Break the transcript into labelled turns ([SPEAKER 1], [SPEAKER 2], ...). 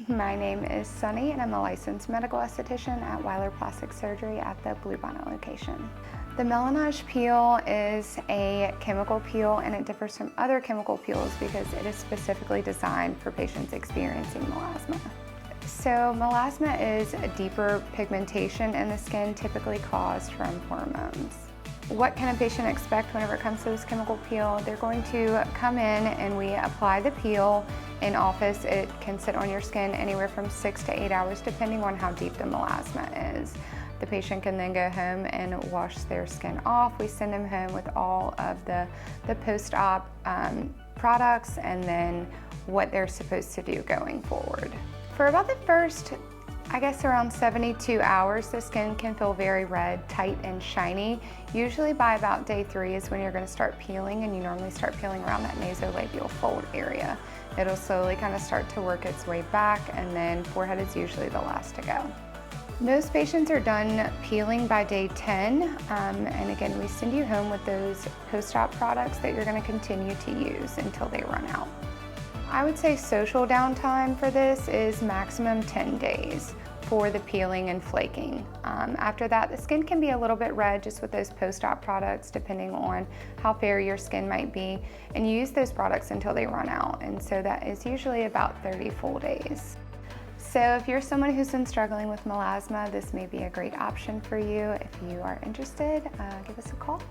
[SPEAKER 1] My name is Sunnie and I'm a licensed medical esthetician at Weiler Plastic Surgery at the Bluebonnet location. The Melanage peel is a chemical peel and it differs from other chemical peels because it is specifically designed for patients experiencing melasma. So melasma is a deeper pigmentation in the skin typically caused from hormones. What can a patient expect whenever it comes to this chemical peel? They're going to come in and we apply the peel in office. It can sit on your skin anywhere from 6 to 8 hours depending on how deep the melasma is. The patient can then go home and wash their skin off. We send them home with all of the post-op products and then what they're supposed to do going forward. For about the first, I guess around 72 hours, the skin can feel very red, tight, and shiny. Usually by about day 3 is when you're going to start peeling, and you normally start peeling around that nasolabial fold area. It'll slowly kind of start to work its way back, and then forehead is usually the last to go. Most patients are done peeling by day 10, and again, we send you home with those post-op products that you're going to continue to use until they run out. I would say social downtime for this is maximum 10 days for the peeling and flaking. After that, the skin can be a little bit red just with those post-op products depending on how fair your skin might be, and you use those products until they run out, and so that is usually about 30 full days. So if you're someone who's been struggling with melasma, this may be a great option for you. If you are interested, give us a call.